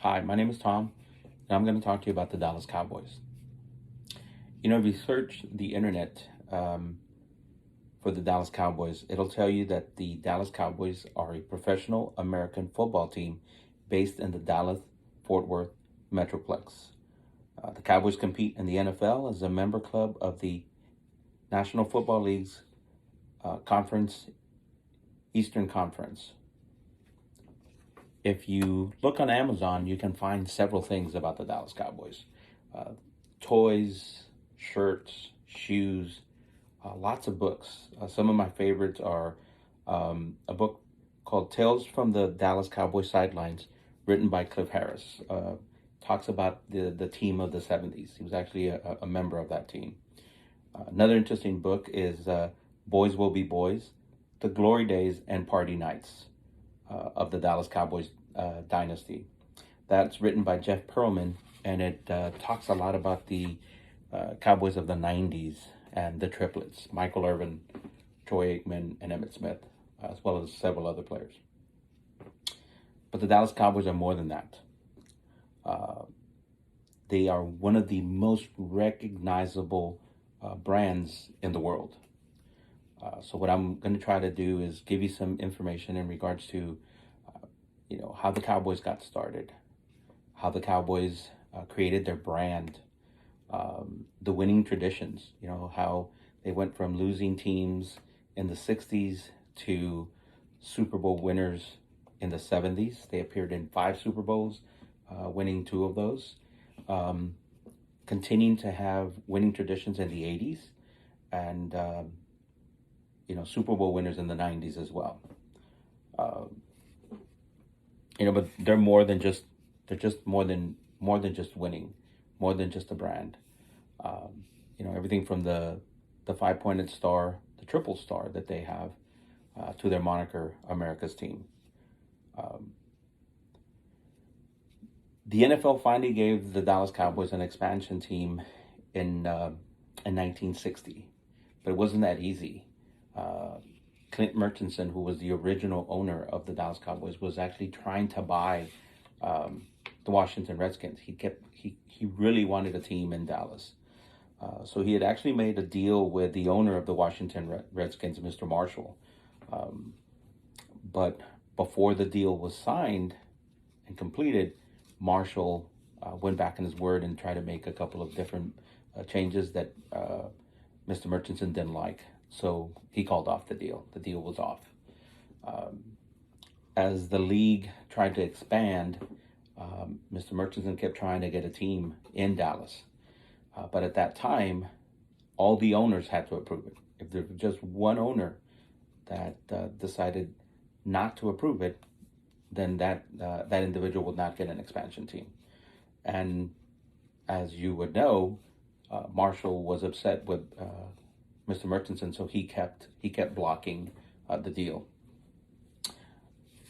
Hi, my name is Tom, and I'm going to talk to you about the Dallas Cowboys. If you search the internet for the Dallas Cowboys, it'll tell you that the Dallas Cowboys are a professional American football team based in the Dallas Fort Worth Metroplex. The Cowboys compete in the NFL as a member club of the National Football League's Conference, Eastern Conference. If you look on Amazon, you can find several things about the Dallas Cowboys: uh, toys, shirts, shoes, lots of books. Some of my favorites are a book called Tales from the Dallas Cowboys Sidelines, written by Cliff Harris. Talks about the team of the 70s. He was actually a member of that team. Another interesting book is Boys Will Be Boys: The Glory Days and Party Nights of the Dallas Cowboys dynasty. That's written by Jeff Pearlman, and it talks a lot about the Cowboys of the 90s and the triplets: Michael Irvin, Troy Aikman, and Emmitt Smith, as well as several other players. But the Dallas Cowboys are more than that. They are one of the most recognizable brands in the world. So what I'm going to try to do is give you some information in regards to, how the Cowboys got started, how the Cowboys created their brand, the winning traditions. How they went from losing teams in the '60s to Super Bowl winners in the '70s. They appeared in 5 Super Bowls, winning 2 of those. Continuing to have winning traditions in the '80s, and Super Bowl winners in the '90s as well. Uh, but they're just more than just winning, more than just a brand. Everything from the 5-pointed star, the triple star that they have, to their moniker, America's Team. Um, the NFL finally gave the Dallas Cowboys an expansion team in 1960, but it wasn't that easy. Uh, Clint Murchison, who was the original owner of the Dallas Cowboys, was actually trying to buy the Washington Redskins. He really wanted a team in Dallas. So he had actually made a deal with the owner of the Washington Redskins, Mr. Marshall. Um, but before the deal was signed and completed, Marshall went back on his word and tried to make a couple of different changes that Mr. Murchison didn't like. So he called off the deal. The deal was off. Um, as the league tried to expand, Mr. Murchison kept trying to get a team in Dallas. But at that time, all the owners had to approve it. If there was just one owner that decided not to approve it, then that individual would not get an expansion team. And as you would know, Marshall was upset with Mr. Murchison, so he kept blocking the deal.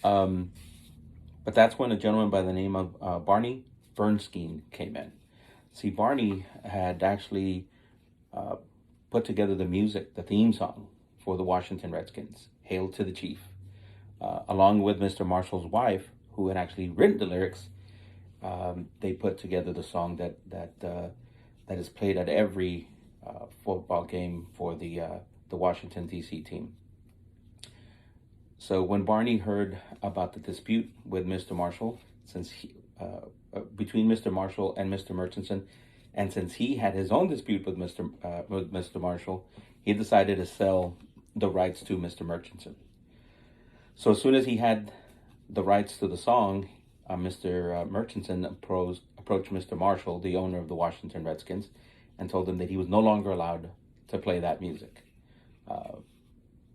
Um, but that's when a gentleman by the name of Barney Bernstein came in. See, Barney had actually uh, put together the music, the theme song for the Washington Redskins, "Hail to the Chief," along with Mr. Marshall's wife, who had actually written the lyrics. They put together the song that is played at every football game for the Washington D.C. team. So when Barney heard about the dispute with Mr. Marshall, between Mr. Marshall and Mr. Murchison, and since he had his own dispute with Mr. Marshall, he decided to sell the rights to Mr. Murchison. So as soon as he had the rights to the song, Mr. Murchison approached Mr. Marshall, the owner of the Washington Redskins, and told him that he was no longer allowed to play that music. Uh,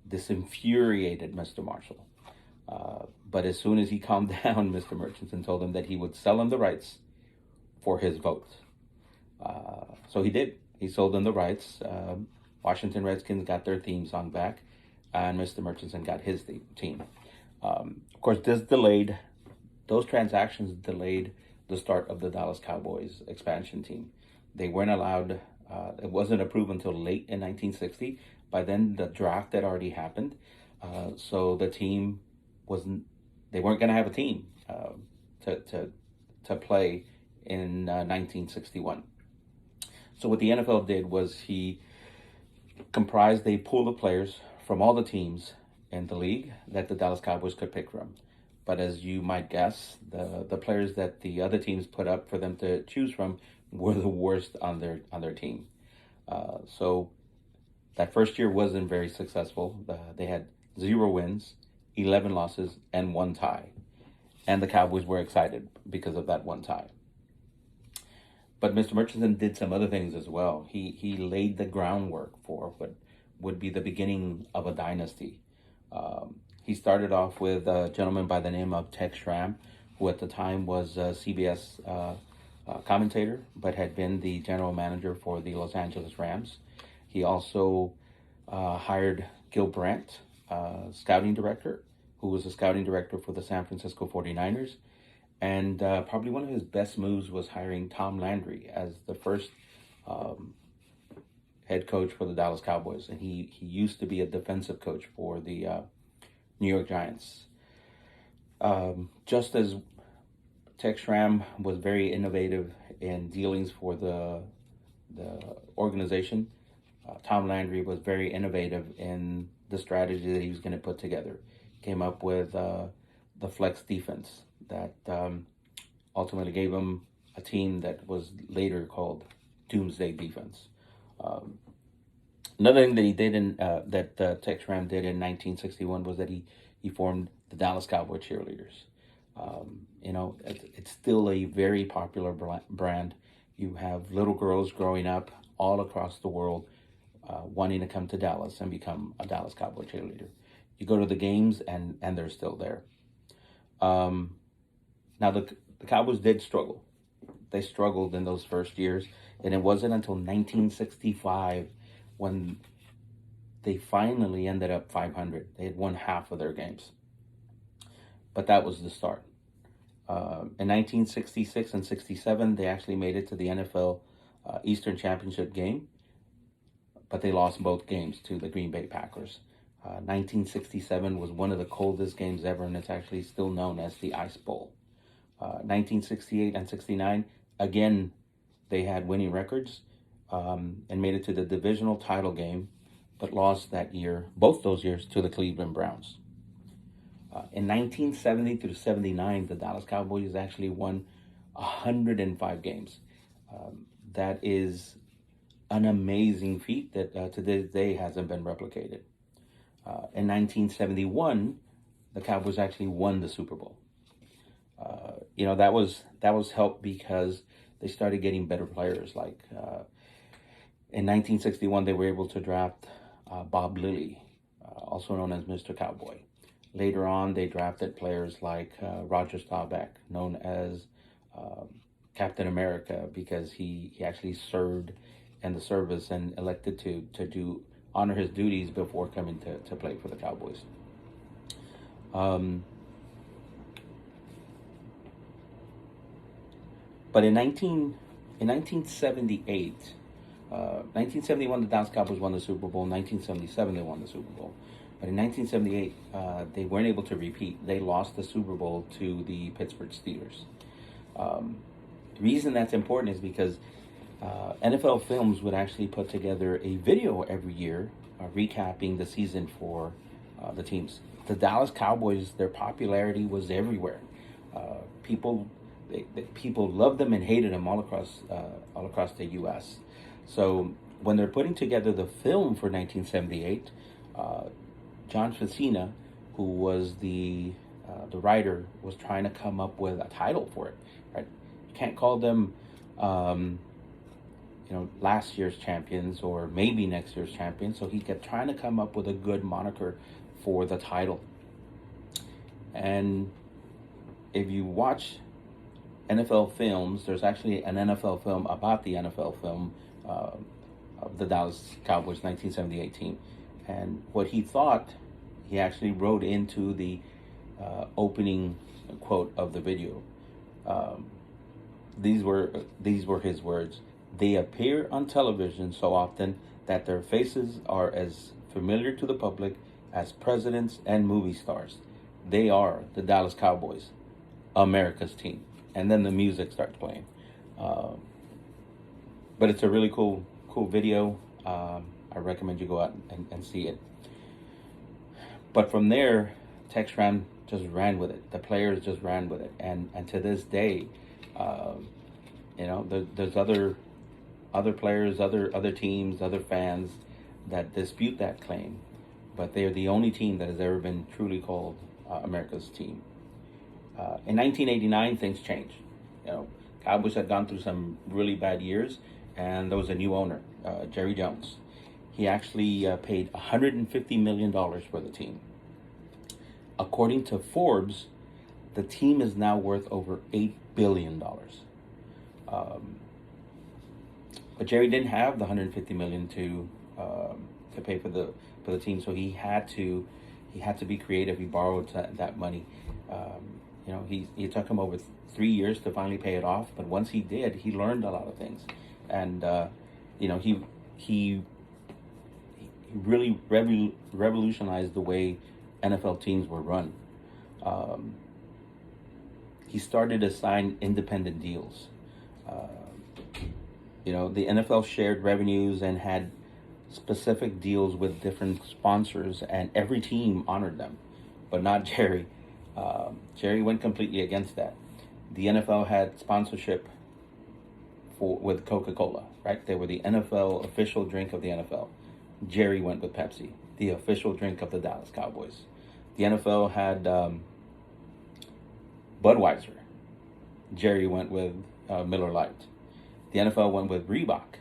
this infuriated Mr. Marshall. But as soon as he calmed down, Mr. Murchison told him that he would sell him the rights for his vote. So he did. He sold them the rights. Washington Redskins got their theme song back, and Mr. Murchison got his team. Of course, those transactions delayed the start of the Dallas Cowboys expansion team. They weren't allowed, it wasn't approved until late in 1960. By then, the draft had already happened. So the team they weren't going to have a team to to play in 1961. So what the NFL did was he comprised a pool of players from all the teams in the league that the Dallas Cowboys could pick from. But as you might guess, the players that the other teams put up for them to choose from were the worst on their team. So that first year wasn't very successful. They had 0 wins, 11 losses, and 1 tie. And the Cowboys were excited because of that 1 tie. But Mr. Murchison did some other things as well. He laid the groundwork for what would be the beginning of a dynasty. He started off with a gentleman by the name of Tex Schramm, who at the time was a CBS commentator, but had been the general manager for the Los Angeles Rams. He also hired Gil Brandt, scouting director, who was a scouting director for the San Francisco 49ers. And probably one of his best moves was hiring Tom Landry as the first head coach for the Dallas Cowboys. And he used to be a defensive coach for the New York Giants. Just as Tex Schramm was very innovative in dealings for the organization, Tom Landry was very innovative in the strategy that he was going to put together. Came up with the flex defense that ultimately gave him a team that was later called Doomsday Defense. Another thing that he did that Tex Schramm did in 1961 was that he formed the Dallas Cowboy Cheerleaders. It's still a very popular brand. You have little girls growing up all across the world wanting to come to Dallas and become a Dallas Cowboy cheerleader. You go to the games and they're still there. Now, the Cowboys did struggle. They struggled in those first years, and it wasn't until 1965 when they finally ended up 500. They had won half of their games. But that was the start. In 1966 and 67, they actually made it to the NFL Eastern Championship game, but they lost both games to the Green Bay Packers. 1967 was one of the coldest games ever, and it's actually still known as the Ice Bowl. 1968 and 69, again, they had winning records and made it to the divisional title game, but lost that year, both those years, to the Cleveland Browns. In 1970 through 79, the Dallas Cowboys actually won 105 games. That is an amazing feat that to this day hasn't been replicated. In 1971, the Cowboys actually won the Super Bowl. That was helped because they started getting better players. Like in 1961, they were able to draft Bob Lilly, also known as Mr. Cowboy. Later on, they drafted players like Roger Staubach, known as Captain America, because he actually served in the service and elected to honor his duties before coming to play for the Cowboys. But in 1978, 1971, the Dallas Cowboys won the Super Bowl. 1977, they won the Super Bowl. But in 1978, they weren't able to repeat. They lost the Super Bowl to the Pittsburgh Steelers. The reason that's important is because NFL Films would actually put together a video every year recapping the season for the teams. The Dallas Cowboys, their popularity was everywhere. People loved them and hated them all across the U.S. So when they're putting together the film for 1978, John Facina, who was the writer, was trying to come up with a title for it. Right? You can't call them, last year's champions or maybe next year's champions. So he kept trying to come up with a good moniker for the title. And if you watch NFL Films, there's actually an NFL film about the NFL film of the Dallas Cowboys 1978 team. And what he thought, he actually wrote into the opening quote of the video. These were his words. They appear on television so often that their faces are as familiar to the public as presidents and movie stars. They are the Dallas Cowboys, America's team. and then the music starts playing. But it's a really cool video. I recommend you go out and see it. But from there, Tex Ram just ran with it. The players just ran with it, and to this day, there's other players, other teams, other fans that dispute that claim, but they're the only team that has ever been truly called America's team. In 1989, things changed. Cowboys had gone through some really bad years, and there was a new owner, Jerry Jones. He actually paid $150 million for the team. According to Forbes, the team is now worth over $8 billion. But Jerry didn't have the $150 million to pay for the team, so he had to be creative. He borrowed that money. He took him over 3 years to finally pay it off, but once he did, he learned a lot of things, and he really revolutionized the way NFL teams were run. He started to sign independent deals. The NFL shared revenues and had specific deals with different sponsors, and every team honored them, but not Jerry. Jerry went completely against that. The NFL had sponsorship with Coca-Cola, right? They were the NFL official drink of the NFL. Jerry went with Pepsi, the official drink of the Dallas Cowboys. The NFL had Budweiser. Jerry went with Miller Lite. The NFL went with Reebok.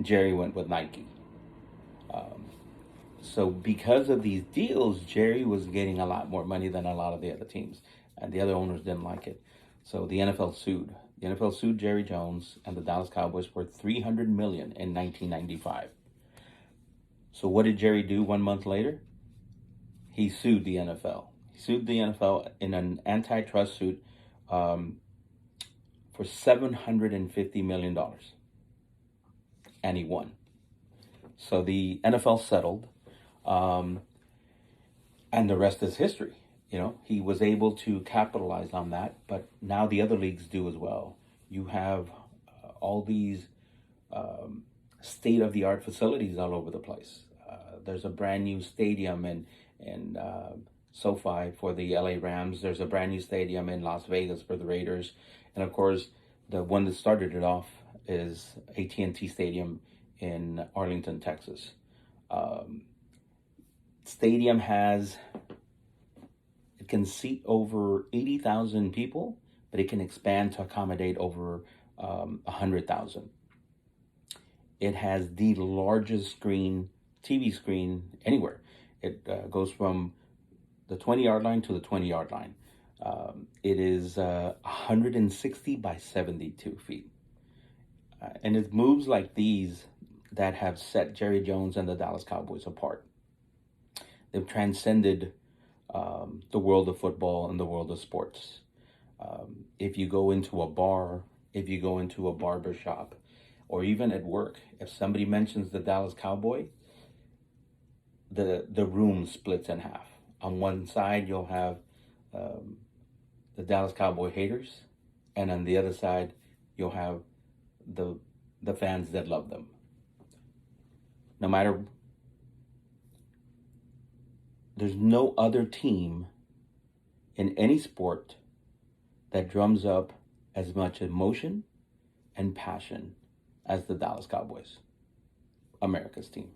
Jerry went with Nike. So because of these deals, Jerry was getting a lot more money than a lot of the other teams, and the other owners didn't like it. So the NFL sued. The NFL sued Jerry Jones and the Dallas Cowboys for $300 million in 1995. So what did Jerry do 1 month later? He sued the NFL. He sued the NFL in an antitrust suit for $750 million. And he won. So the NFL settled, and the rest is history. He was able to capitalize on that, but now the other leagues do as well. You have all these state-of-the-art facilities all over the place. There's a brand new stadium in SoFi for the LA Rams. There's a brand new stadium in Las Vegas for the Raiders. And of course, the one that started it off is AT&T Stadium in Arlington, Texas. Stadium it can seat over 80,000 people, but it can expand to accommodate over 100,000. It has the largest TV screen anywhere. It goes from the 20-yard line to the 20-yard line. It is 160 by 72 feet. And it's moves like these that have set Jerry Jones and the Dallas Cowboys apart. They've transcended the world of football and the world of sports. If you go into a bar, if you go into a barber shop, or even at work, if somebody mentions the Dallas Cowboy, the room splits in half. On one side, you'll have the Dallas Cowboy haters, and on the other side, you'll have the fans that love them. There's no other team in any sport that drums up as much emotion and passion as the Dallas Cowboys, America's team.